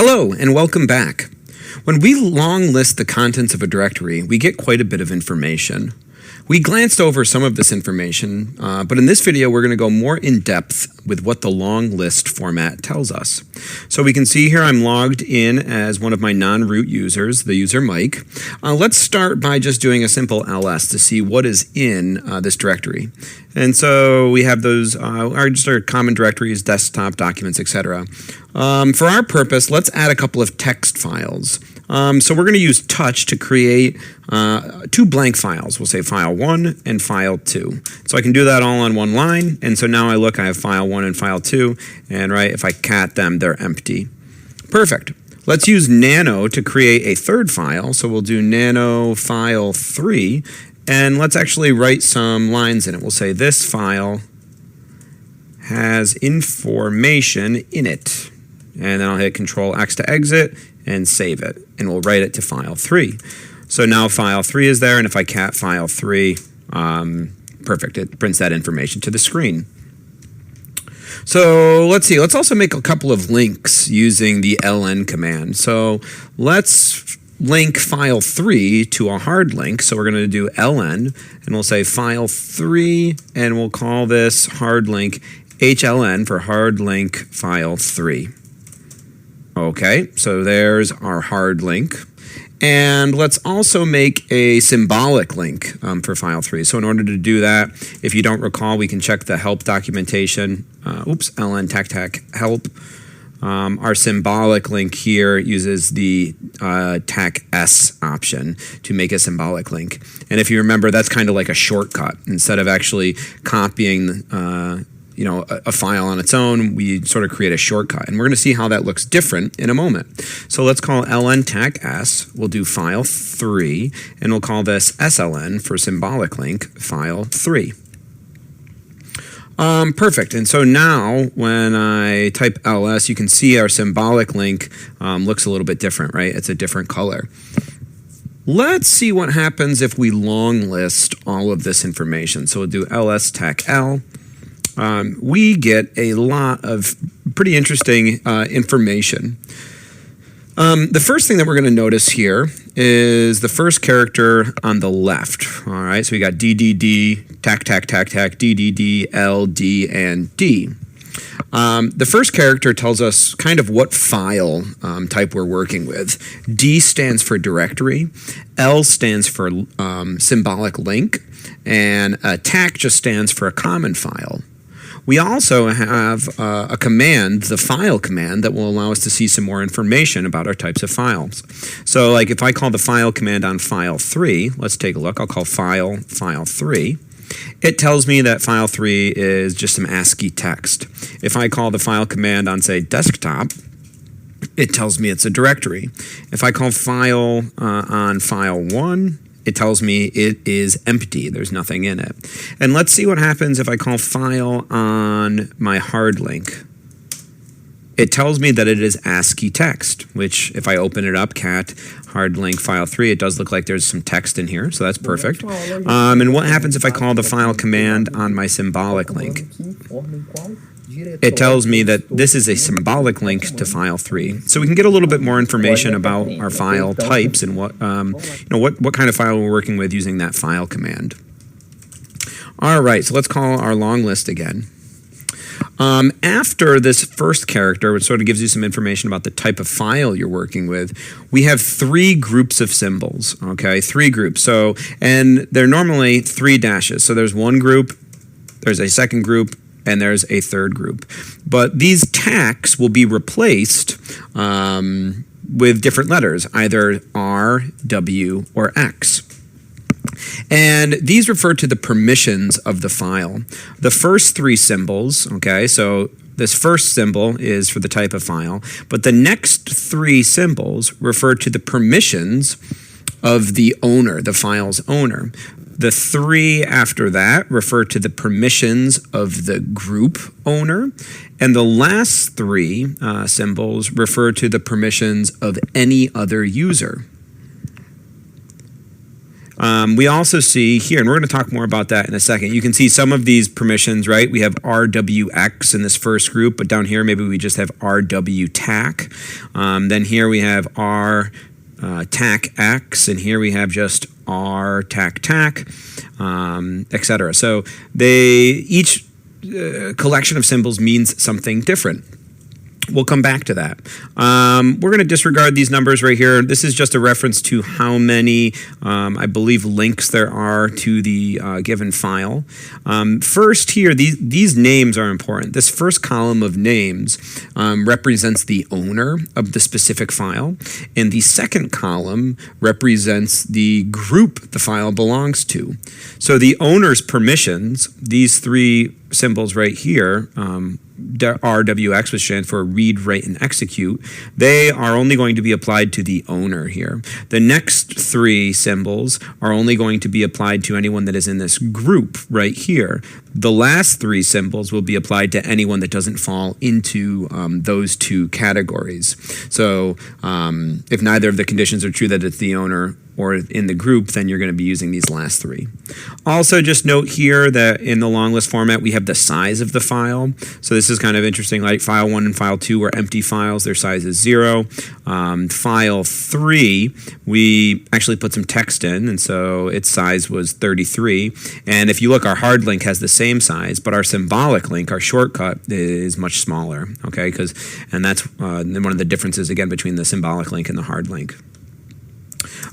Hello and welcome back. When we long list the contents of a directory, we get quite a bit of information. We glanced over some of this information, but in this video we're going to go more in depth with what the long list format tells us. So we can see here I'm logged in as one of my non-root users, the user Mike. Let's start by just doing a simple ls to see what is in this directory. And so we have those just our common directories, desktop, documents, etc. For our purpose, let's add a couple of text files. So we're going to use touch to create two blank files. We'll say file 1 and file 2. So I can do that all on one line. And so now I have file 1 and file 2. And if I cat them, they're empty. Perfect. Let's use nano to create a third file. So we'll do nano file 3. And let's actually write some lines in it. We'll say this file has information in it. And then I'll hit Control X to exit and save it. And we'll write it to file 3. So now file 3 is there, and if I cat file 3, perfect, it prints that information to the screen. So let's see, let's also make a couple of links using the ln command. So let's link file 3 to a hard link. So we're going to do ln, and we'll say file 3, and we'll call this hard link hln for hard link file 3. Okay, so there's our hard link. And let's also make a symbolic link for file 3. So in order to do that, if you don't recall, we can check the help documentation. Ln tac help. Our symbolic link here uses the tac s option to make a symbolic link. And if you remember, that's kind of like a shortcut. Instead of actually copying a file on its own, we sort of create a shortcut. And we're going to see how that looks different in a moment. So let's call ln tac s. We'll do file 3, and we'll call this sln for symbolic link file 3. Perfect. And so now when I type ls, you can see our symbolic link looks a little bit different, right? It's a different color. Let's see what happens if we long list all of this information. So we'll do ls tac l. We get a lot of pretty interesting information. The first thing that we're going to notice here is the first character on the left. All right, so we got DDD, tac, DDD, L, D, and D. The first character tells us kind of what file type we're working with. D stands for directory, L stands for symbolic link, and tac just stands for a common file. We also have a command, the file command, that will allow us to see some more information about our types of files. So if I call the file command on file 3, let's take a look. I'll call file 3. It tells me that file 3 is just some ASCII text. If I call the file command on, say, desktop, it tells me it's a directory. If I call file on file 1, it tells me it is empty. There's nothing in it. And let's see what happens if I call file on my hard link. It tells me that it is ASCII text, which if I open it up, cat hard link file 3, it does look like there's some text in here, so that's perfect. And what happens if I call the file command on my symbolic link? It tells me that this is a symbolic link to file 3. So we can get a little bit more information about our file types and what kind of file we're working with using that file command. All right, so let's call our long list again. After this first character, which sort of gives you some information about the type of file you're working with, we have 3 groups of symbols, okay? 3 groups. And they're normally 3 dashes. So there's one group, there's a second group, and there's a third group. But these tacs will be replaced with different letters, either R, W, or X. And these refer to the permissions of the file. The first 3 symbols, okay, so this first symbol is for the type of file, but the next 3 symbols refer to the permissions of the owner, the file's owner. The 3 after that refer to the permissions of the group owner. And the last 3 symbols refer to the permissions of any other user. We also see here, and we're going to talk more about that in a second. You can see some of these permissions, right? We have RWX in this first group, but down here maybe we just have RWTAC. Then here we have TACX, and here we have just RTAC, etc. So each collection of symbols means something different. We'll come back to that. We're going to disregard these numbers right here. This is just a reference to how many, I believe, links there are to the given file. First here, these names are important. This first column of names represents the owner of the specific file, and the second column represents the group the file belongs to. So the owner's permissions, these three symbols right here, RWX, which stands for read, write, and execute, they are only going to be applied to the owner here. The next three symbols are only going to be applied to anyone that is in this group right here. The last three symbols will be applied to anyone that doesn't fall into those two categories. So if neither of the conditions are true, that it's the owner or in the group, then you're going to be using these last three. Also, just note here that in the long list format, we have the size of the file. So this is kind of interesting, like file 1 and file 2 are empty files. Their size is 0. File 3, we actually put some text in, and so its size was 33. And if you look, our hard link has the same size, but our symbolic link, our shortcut, is much smaller, okay? And that's one of the differences, again, between the symbolic link and the hard link.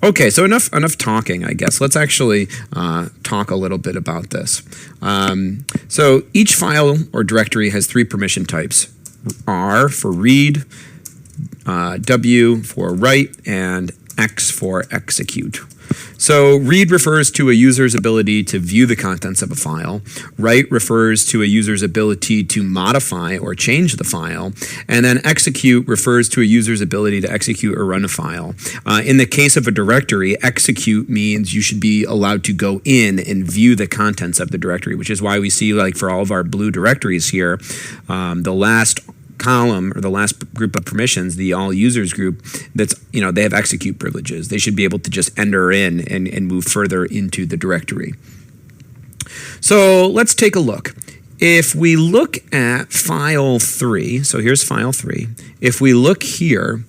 Okay, so enough talking, I guess. Let's actually talk a little bit about this. So each file or directory has three permission types: R for read, W for write, and X for execute. So read refers to a user's ability to view the contents of a file. Write refers to a user's ability to modify or change the file. And then execute refers to a user's ability to execute or run a file. In the case of a directory, execute means you should be allowed to go in and view the contents of the directory, which is why we see, like for all of our blue directories here, the last column or the last group of permissions, the all users group, that's, they have execute privileges. They should be able to just enter in and move further into the directory. So let's take a look. If we look at file 3, so here's file 3. If we look here,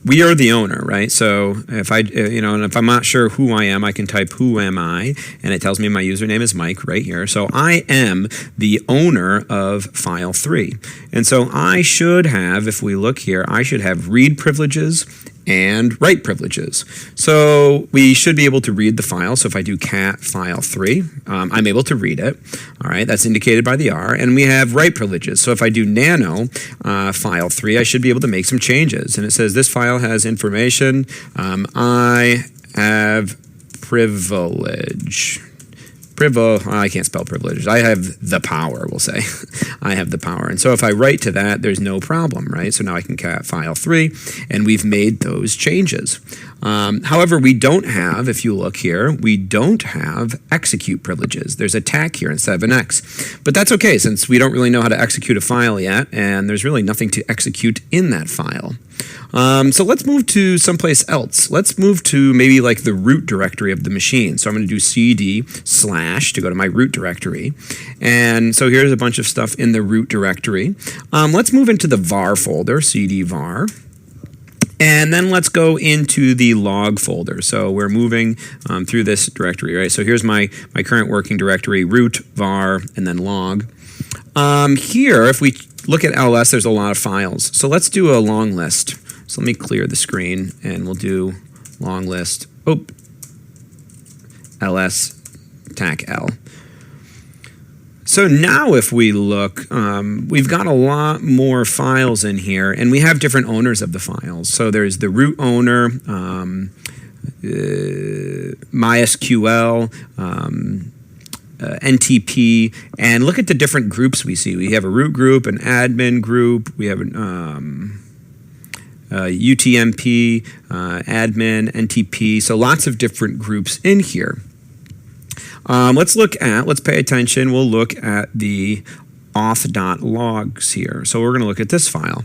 we are the owner, right? So if and if I'm not sure who I am, I can type "who am I," and it tells me my username is Mike right here. So I am the owner of file 3. And so I should have, if we look here, I should have read privileges and write privileges. So we should be able to read the file. So if I do cat file 3, I'm able to read it. All right, that's indicated by the R. And we have write privileges. So if I do nano file 3, I should be able to make some changes. And it says this file has information. I have privilege. I can't spell privileges. I have the power, we'll say. I have the power. And so if I write to that, there's no problem, right? So now I can cat file 3, and we've made those changes. However, we don't have, if you look here, we don't have execute privileges. There's a TAC here instead of an X. But that's okay, since we don't really know how to execute a file yet, and there's really nothing to execute in that file. So let's move to someplace else. Let's move to maybe like the root directory of the machine. So I'm going to do CD/ to go to my root directory. And so here's a bunch of stuff in the root directory. Let's move into the var folder, CD var. And then let's go into the log folder. So we're moving through this directory, right? So here's my current working directory, root, var, and then log. Here, if we look at ls, there's a lot of files. So let's do a long list. So let me clear the screen, and we'll do long list. ls tac l. So now if we look, we've got a lot more files in here, and we have different owners of the files. So there's the root owner, MySQL, NTP, and look at the different groups we see. We have a root group, an admin group, we have an UTMP, admin, NTP, so lots of different groups in here. Let's pay attention. We'll look at the auth.logs here. So we're going to look at this file.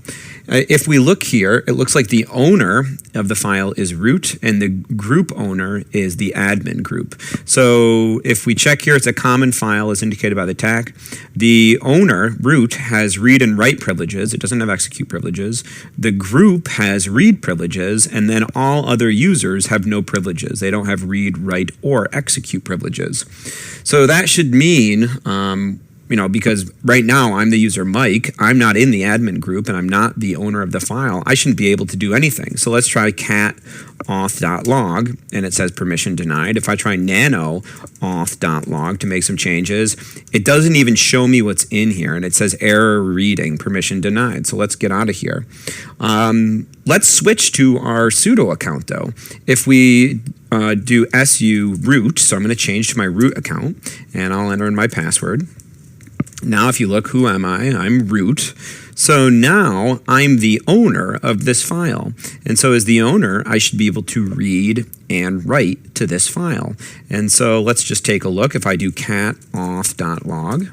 If we look here, it looks like the owner of the file is root and the group owner is the admin group. So if we check here, it's a common file as indicated by the tag. The owner, root, has read and write privileges. It doesn't have execute privileges. The group has read privileges, and then all other users have no privileges. They don't have read, write, or execute privileges. So that should mean because right now I'm the user Mike, I'm not in the admin group and I'm not the owner of the file, I shouldn't be able to do anything. So let's try cat auth.log and it says permission denied. If I try nano auth.log to make some changes, it doesn't even show me what's in here and it says error reading, permission denied. So let's get out of here. Let's switch to our sudo account though. If we do su root, so I'm going to change to my root account and I'll enter in my password. Now, if you look, who am I? I'm root. So now I'm the owner of this file. And so as the owner, I should be able to read and write to this file. And so let's just take a look. If I do cat auth.log,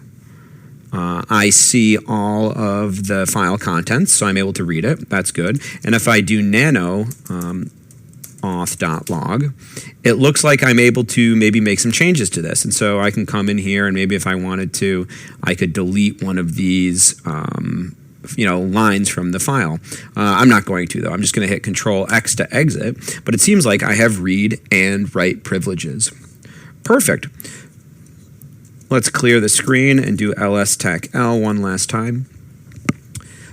I see all of the file contents, so I'm able to read it. That's good. And if I do nano auth.log, it looks like I'm able to maybe make some changes to this. And so I can come in here and maybe if I wanted to, I could delete one of these lines from the file. I'm not going to though. I'm just going to hit Control X to exit, but it seems like I have read and write privileges. Perfect. Let's clear the screen and do ls-tech-l one last time.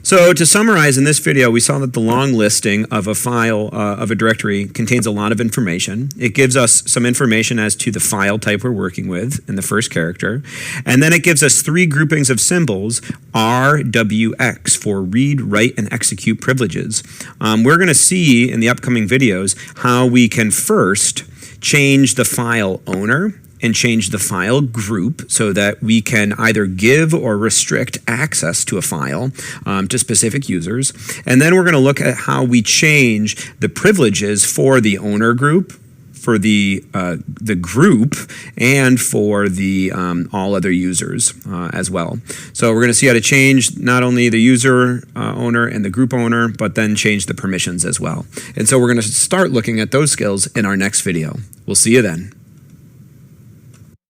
So to summarize in this video, we saw that the long listing of a file, of a directory, contains a lot of information. It gives us some information as to the file type we're working with in the first character. And then it gives us three groupings of symbols, R, W, X, for read, write, and execute privileges. We're going to see in the upcoming videos how we can first change the file owner and change the file group so that we can either give or restrict access to a file to specific users. And then we're going to look at how we change the privileges for the owner group, for the group, and for the all other users as well. So we're going to see how to change not only the user owner and the group owner, but then change the permissions as well. And so we're going to start looking at those skills in our next video. We'll see you then.